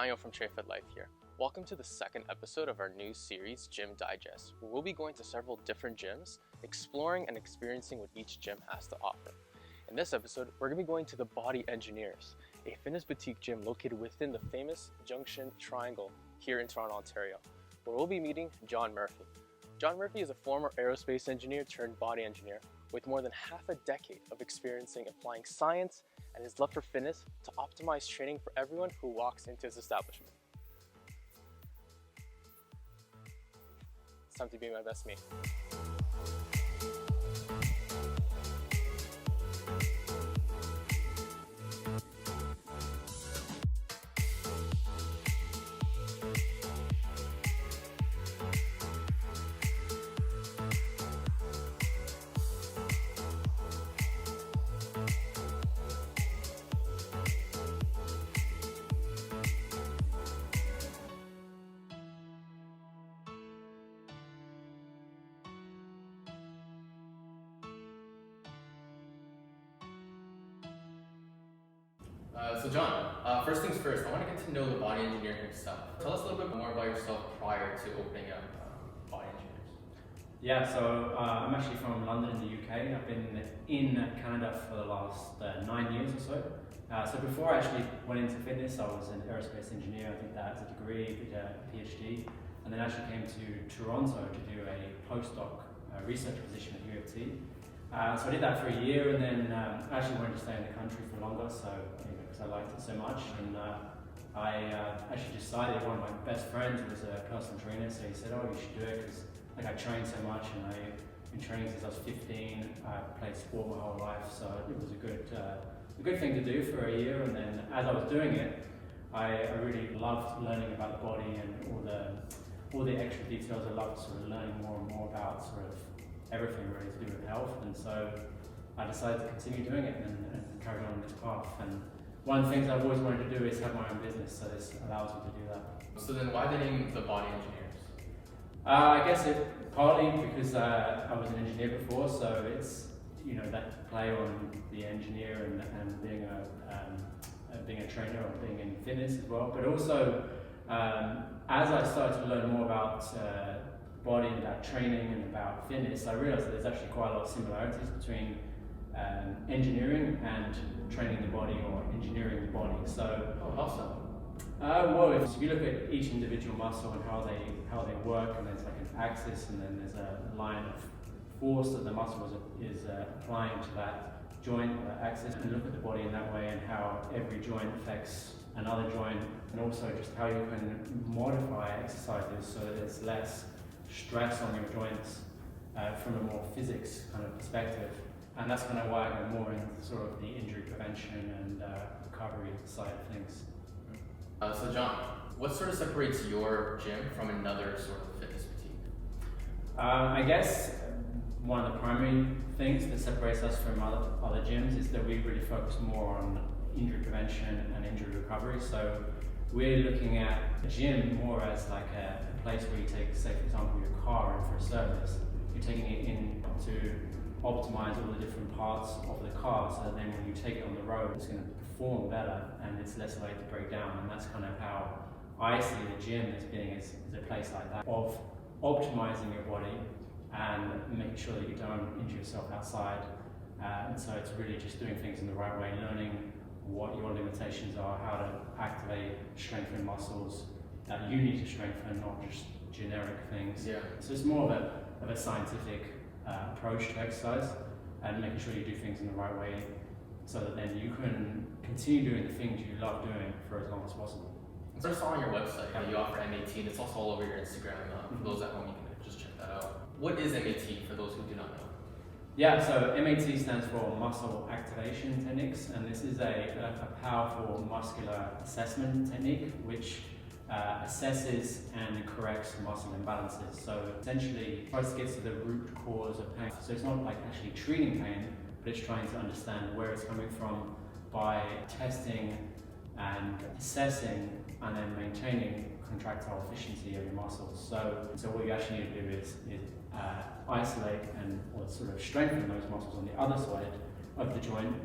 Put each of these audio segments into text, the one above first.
Daniel from TrainFitLife here. Welcome to the second episode of our new series, GymDigest, where we'll be going to several different gyms, exploring and experiencing what each gym has to offer. In this episode, we're going to be going to the Body Engineers, a fitness boutique gym located within the famous Junction Triangle here in Toronto, Ontario, where we'll be meeting John Murphy. John Murphy is a former aerospace engineer turned body engineer with more than half a decade of experience applying science and his love for fitness to optimize training for everyone who walks into his establishment. It's time to be my best me. So John, first things first, I want to get to know the body engineer himself. Tell us a little bit more about yourself prior to opening up Body Engineers. Yeah, so I'm actually from London in the UK. I've been in Canada for the last 9 years or so. So before I actually went into fitness, I was an aerospace engineer. I did that as a degree, did a PhD, and then actually came to Toronto to do a postdoc research position at U of T. So I did that for a year, and then I actually wanted to stay in the country for longer, so because I liked it so much. And I actually decided, one of my best friends was a personal trainer, so he said, "Oh, you should do it because I train so much, and I've been training since I was 15. I played sport my whole life, so it was a good thing to do for a year." And then as I was doing it, I really loved learning about the body and all the extra details. I loved sort of learning more and more about sort of everything really to do with health, and so I decided to continue doing it and carry on this path. And one of the things I've always wanted to do is have my own business, so this allows me to do that. So then why the name The Body Engineers? I guess it partly because I was an engineer before, so it's that play on the engineer and being a trainer or being in fitness as well. But also as I started to learn more about body and about training and about fitness, I realized that there's actually quite a lot of similarities between engineering and training the body or engineering the body. So, well, if you look at each individual muscle and how they work, and there's like an axis, and then there's a line of force that the muscle is applying to that joint or that axis, and look at the body in that way and how every joint affects another joint, and also just how you can modify exercises so that there's less stress on your joints from a more physics kind of perspective. And that's kind of why I go more into sort of the injury prevention and recovery side of things. So John, what sort of separates your gym from another sort of fitness boutique? I guess one of the primary things that separates us from other gyms is that we really focus more on injury prevention and injury recovery. So we're looking at a gym more as like a place where you take, say for example, your car in for a service. You're taking it in to optimize all the different parts of the car, so then when you take it on the road, it's going to perform better and it's less likely to break down. And that's kind of how I see the gym as being as a place like that, of optimizing your body and making sure that you don't injure yourself outside. And so it's really just doing things in the right way, learning what your limitations are, how to activate, strengthen muscles that you need to strengthen, not just generic things. Yeah. So it's more of a scientific approach to exercise, and making sure you do things in the right way so that then you can continue doing the things you love doing for as long as possible. So I saw on your website that you offer MAT, and it's also all over your Instagram. For those at home, you can just check that out. What is MAT for those who do not know? Yeah, so MAT stands for Muscle Activation Techniques, and this is a powerful muscular assessment technique which assesses and corrects muscle imbalances. So essentially tries to get to the root cause of pain. So it's not like actually treating pain, but it's trying to understand where it's coming from by testing and assessing and then maintaining contractile efficiency of your muscles. So what you actually need to do is isolate or sort of strengthen those muscles on the other side of the joint,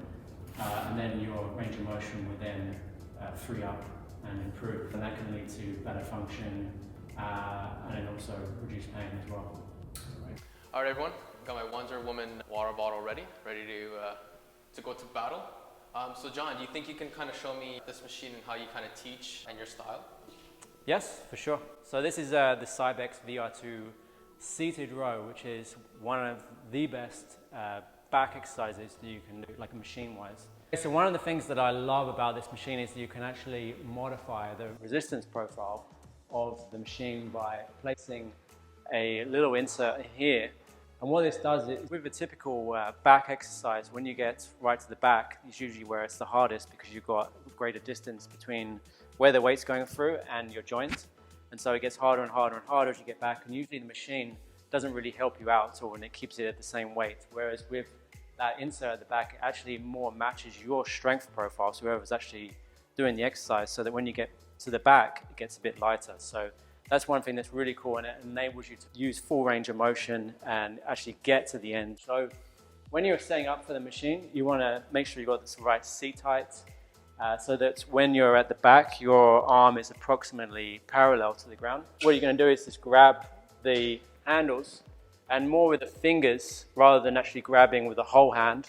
and then your range of motion will then free up and improve. And that can lead to better function and then also reduce pain as well. All right, everyone. Got my Wonder Woman water bottle ready to go to battle. So John, do you think you can kind of show me this machine and how you kind of teach and your style? Yes, for sure. So this is the Cybex VR2 seated row, which is one of the best back exercises that you can do, like machine-wise. So one of the things that I love about this machine is that you can actually modify the resistance profile of the machine by placing a little insert here. And what this does is, with a typical back exercise, when you get right to the back, it's usually where it's the hardest because you've got greater distance between where the weight's going through and your joint. And so it gets harder and harder and harder as you get back. And usually the machine doesn't really help you out at all, and it keeps it at the same weight. Whereas with that insert at the back, it actually more matches your strength profile, so whoever's actually doing the exercise, so that when you get to the back, it gets a bit lighter. So that's one thing that's really cool, and it enables you to use full range of motion and actually get to the end. So when you're setting up for the machine, you want to make sure you've got the right seat height, so that when you're at the back, your arm is approximately parallel to the ground. What you're going to do is just grab the handles, and more with the fingers rather than actually grabbing with the whole hand.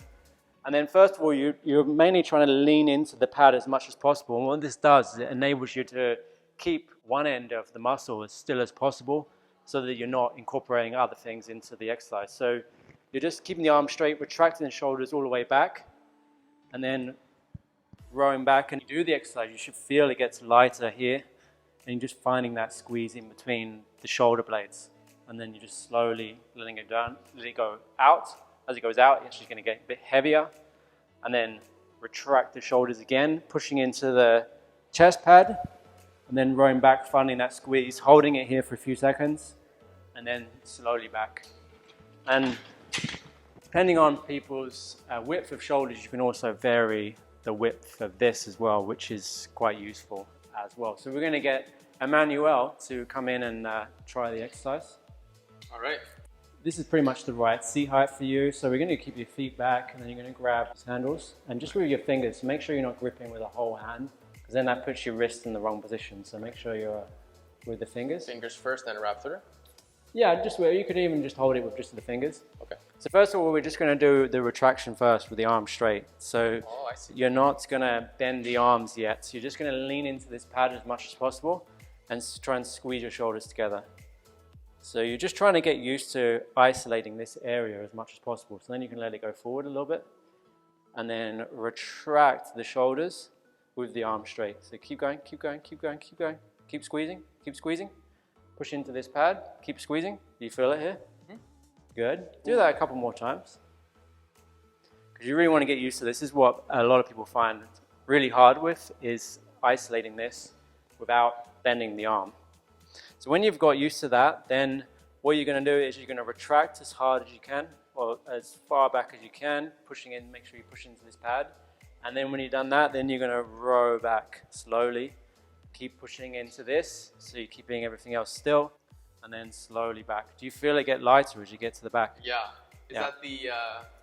And then first of all, you're mainly trying to lean into the pad as much as possible. And what this does is it enables you to keep one end of the muscle as still as possible so that you're not incorporating other things into the exercise. So you're just keeping the arm straight, retracting the shoulders all the way back, and then rowing back. And you do the exercise, you should feel it gets lighter here, and you're just finding that squeeze in between the shoulder blades. And then you're just slowly letting it down, letting it go out. As it goes out, it's actually going to get a bit heavier. And then retract the shoulders again, pushing into the chest pad, and then rowing back, finding that squeeze, holding it here for a few seconds, and then slowly back. And depending on people's width of shoulders, you can also vary the width of this as well, which is quite useful as well. So we're going to get Emmanuel to come in and try the exercise. All right. This is pretty much the right seat height for you. So we're going to keep your feet back, and then you're going to grab these handles and just with your fingers. Make sure you're not gripping with a whole hand, because then that puts your wrist in the wrong position. So make sure you're with the fingers. Fingers first, then wrap through? Yeah, just where you could even just hold it with just the fingers. Okay. So first of all, we're just going to do the retraction first with the arm straight. So I see. You're not going to bend the arms yet. So you're just going to lean into this pad as much as possible and try and squeeze your shoulders together. So you're just trying to get used to isolating this area as much as possible. So then you can let it go forward a little bit and then retract the shoulders with the arm straight. So keep going, keep going, keep going, keep going. Keep squeezing, keep squeezing. Push into this pad, keep squeezing. Do you feel it here? Mm-hmm. Good. Do that a couple more times. Because you really want to get used to this. This is what a lot of people find really hard with, is isolating this without bending the arm. So when you've got used to that, then what you're going to do is you're going to retract as hard as you can, or as far back as you can, pushing in, make sure you push into this pad. And then when you've done that, then you're going to row back slowly. Keep pushing into this, so you're keeping everything else still, and then slowly back. Do you feel it get lighter as you get to the back? Yeah. Is that the...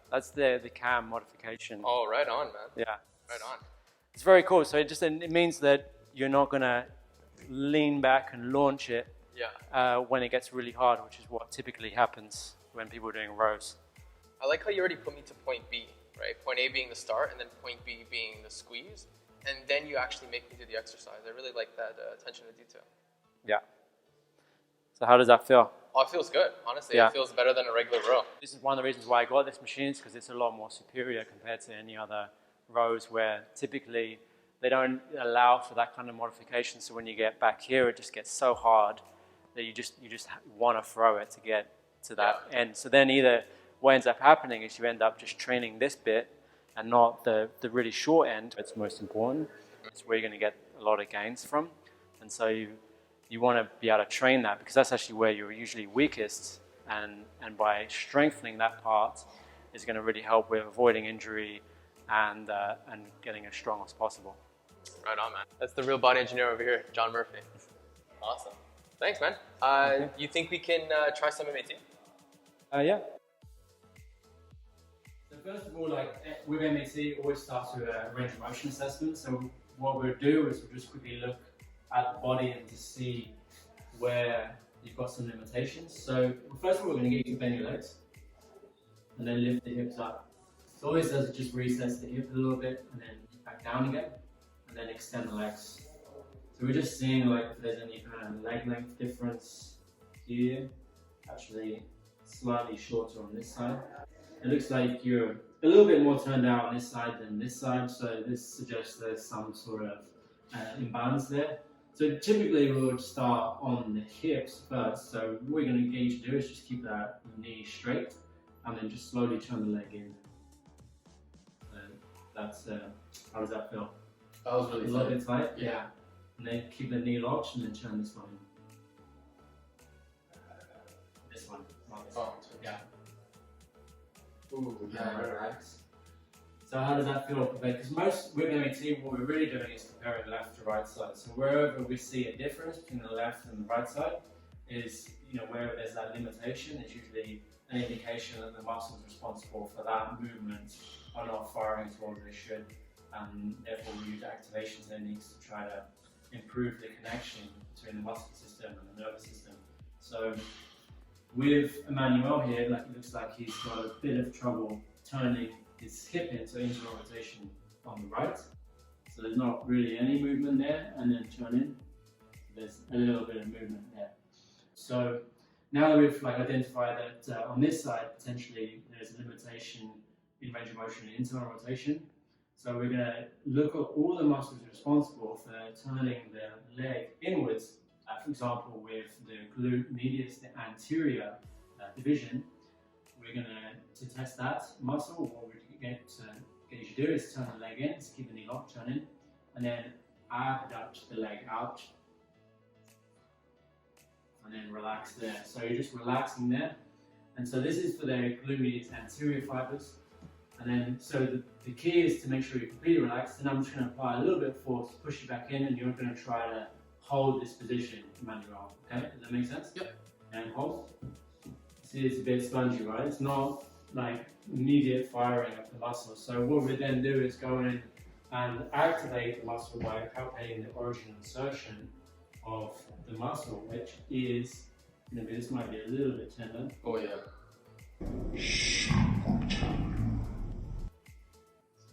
That's the cam modification. Oh, right on, man. Yeah. Right on. It's very cool. So it means that you're not going to lean back and launch it when it gets really hard, which is what typically happens when people are doing rows. I like how you already put me to point B, right? Point A being the start, and then point B being the squeeze. And then you actually make me do the exercise. I really like that attention to detail. Yeah. So how does that feel? Oh, it feels good. Honestly, Yeah. It feels better than a regular row. This is one of the reasons why I got this machine, is because it's a lot more superior compared to any other rows where typically they don't allow for that kind of modification. So when you get back here, it just gets so hard that you just want to throw it to get to that end. So then either what ends up happening is you end up just training this bit and not the really short end. It's most important. It's where you're going to get a lot of gains from. And so you want to be able to train that, because that's actually where you're usually weakest. And by strengthening that part is going to really help with avoiding injury and getting as strong as possible. Right on, man. That's the real body engineer over here, John Murphy. Awesome. Thanks, man. You think we can try some MAT? Yeah. So first of all, like with MAT, it always starts with a range of motion assessment. So what we'll do is we'll just quickly look at the body and to see where you've got some limitations. So first of all, we're going to get you to bend your legs and then lift the hips up. So all this does is just recess the hip a little bit and then back down again and then extend the legs. So we're just seeing like if there's any kind of leg length difference here. Actually slightly shorter on this side. It looks like you're a little bit more turned out on this side than this side, so this suggests there's some sort of imbalance there. So typically we would start on the hips first. So what we're going to get you to do is just keep that knee straight and then just slowly turn the leg in. And that's how does that feel? That was really a little bit tight. Yeah. And then keep the knee locked and then turn this one in. This one. Not this one. Yeah. Ooh, yeah, relax. So how does that feel? Because most with MAT, what we're really doing is comparing left to right side. So wherever we see a difference between the left and the right side is, wherever there's that limitation, is usually an indication that the muscles responsible for that movement are not firing as well as they should, and therefore we use activation techniques to try to improve the connection between the muscle system and the nervous system. So with Emmanuel here, it looks like he's got a bit of trouble turning his hip into internal rotation on the right. So there's not really any movement there, and then turn in. There's a little bit of movement there. So now that we've identified that on this side, potentially there's a limitation in range of motion and internal rotation. So we're going to look at all the muscles responsible for turning the leg inwards. For example, with the glute medius, the anterior division, we're going to test that muscle. What we get you to do is turn the leg in, so keep the knee locked, turn in, and then abduct the leg out, and then relax there. So you're just relaxing there. And so this is for the glute medius anterior fibers. And then, so the key is to make sure you're completely relaxed, and I'm just going to apply a little bit of force, push you back in, and you're going to try to hold this position, Emmanuel. Okay, does that make sense? Yep. And hold. See, it's a bit spongy, right? It's not like immediate firing of the muscle. So what we then do is go in and activate the muscle by palpating the origin insertion of the muscle, which is, this might be a little bit tender. Oh yeah.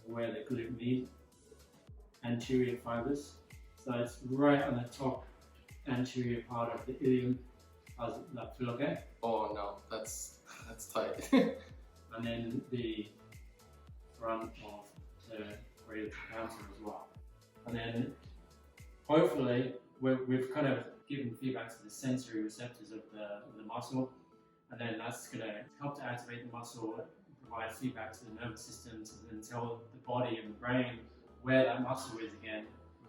Where the glute meet, anterior fibers. So it's right on the top anterior part of the ilium. How's that feel okay? Oh no, that's tight. And then the front of the radial trochanter as well. And then hopefully we've kind of given feedback to the sensory receptors of the muscle, and then that's going to help to activate the muscle, provide feedback to the nervous system to then tell the body and the brain where that muscle is again.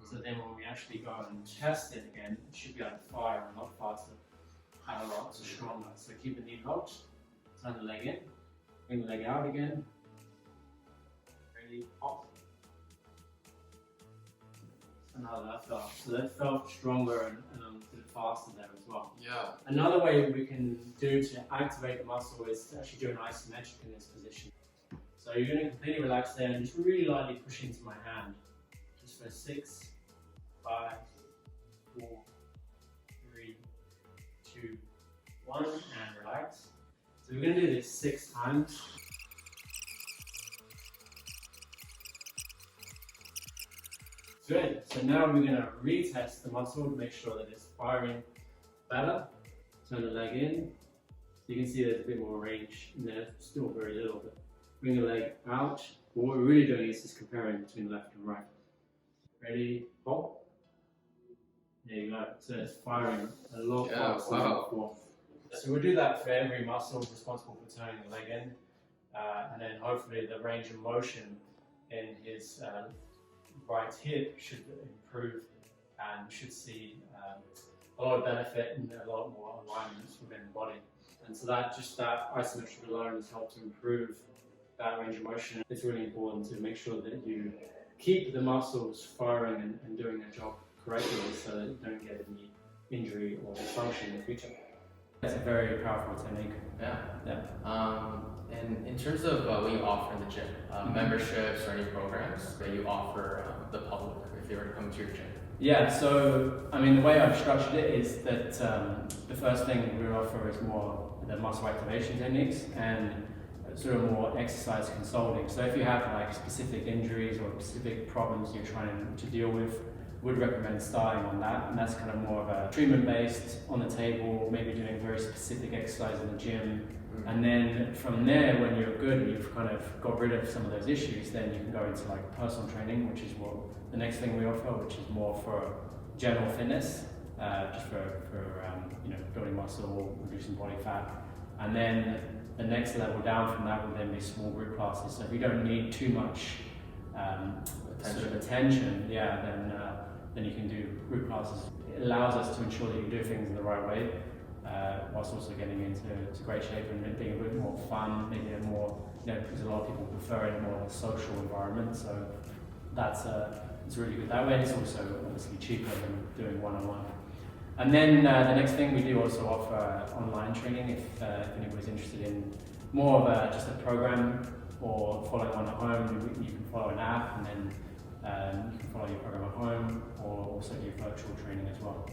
So then when we actually go and test it again, it should be able to fire a lot faster and a lot stronger. So keep the knee locked, turn the leg in, bring the leg out again, really pop. And how that felt. So that felt stronger and a bit faster there as well. Yeah. Another way we can do to activate the muscle is to actually do an isometric in this position. So you're going to completely relax there and just really lightly push into my hand. Just for 6, 5, 4, 3, 2, 1, and relax. So we're going to do this 6 times. Good. So now we're going to retest the muscle to make sure that it's firing better. Turn the leg in. So you can see there's a bit more range in there, still very little, but bring the leg out. What we're really doing is just comparing between left and right. Ready, pop. There you go. So it's firing a lot faster than before. So we'll do that for every muscle responsible for turning the leg in, and then hopefully the range of motion in his right hip should improve, and we should see a lot of benefit and a lot more alignments within the body. And so that isometric alone has helped to improve that range of motion. It's really important to make sure that you keep the muscles firing and doing their job correctly so that you don't get any injury or dysfunction in the future. That's a very powerful technique. Yeah. Yeah. And in terms of what you offer in the gym, memberships or any programs that you offer the public if they were to come to your gym? Yeah, so I mean the way I've structured it is that the first thing we offer is more the muscle activation techniques and sort of more exercise consulting. So if you have like specific injuries or specific problems you're trying to deal with, would recommend starting on that, and that's kind of more of a treatment based on the table, maybe doing very specific exercise in the gym. And then from there, when you're good and you've kind of got rid of some of those issues, then you can go into like personal training, which is what the next thing we offer, which is more for general fitness, just for building muscle, reducing body fat. And then the next level down from that would then be small group classes. So if you don't need too much sort of attention, then you can do group classes. It allows us to ensure that you do things in the right way, whilst also getting into great shape and being a bit more fun, maybe a more, because a lot of people prefer it more of a social environment, so that's it's really good that way, and it's also obviously cheaper than doing one-on-one. And then the next thing, we do also offer online training if anybody's interested in more of just a program or following one at home. You can follow an app and then you can follow your program at home, or also do virtual training as well.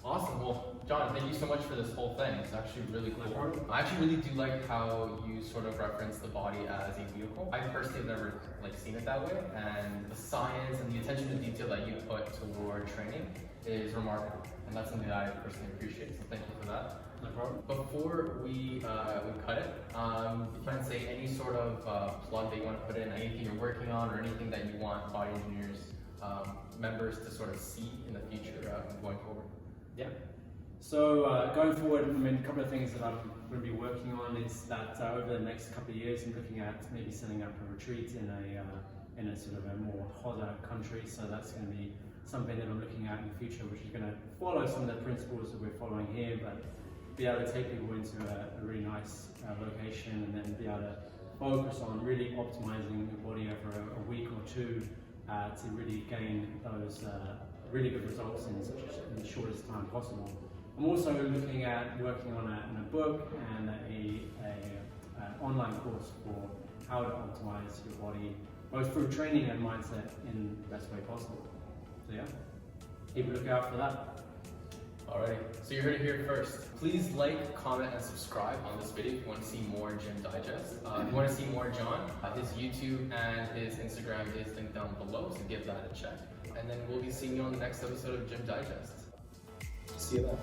Awesome. Well, John, thank you so much for this whole thing. It's actually really cool. I actually really do like how you sort of reference the body as a vehicle. I personally have never seen it that way, and the science and the attention to detail that you put toward training is remarkable, and that's something that I personally appreciate. So thank you for that. No problem. Before we cut it, if you can say any sort of plug that you want to put in, anything you're working on, or anything that you want Body Engineers members to sort of see in the future going forward. Yeah. So going forward, I mean, a couple of things that I'm going to be working on is that over the next couple of years, I'm looking at maybe setting up a retreat in a sort of a more hotter country. So that's going to be something that I'm looking at in the future, which is going to follow some of the principles that we're following here, but be able to take people into a really nice location, and then be able to focus on really optimizing your body over a week or two to really gain those really good results in the shortest time possible. I'm also looking at working on a book and an online course for how to optimize your body, both through training and mindset, in the best way possible. So yeah, keep a lookout for that. Alrighty, so you heard it here first. Please like, comment, and subscribe on this video if you want to see more GymDigest. If you want to see more John, his YouTube and his Instagram is linked down below, so give that a check. And then we'll be seeing you on the next episode of GymDigest. See you then.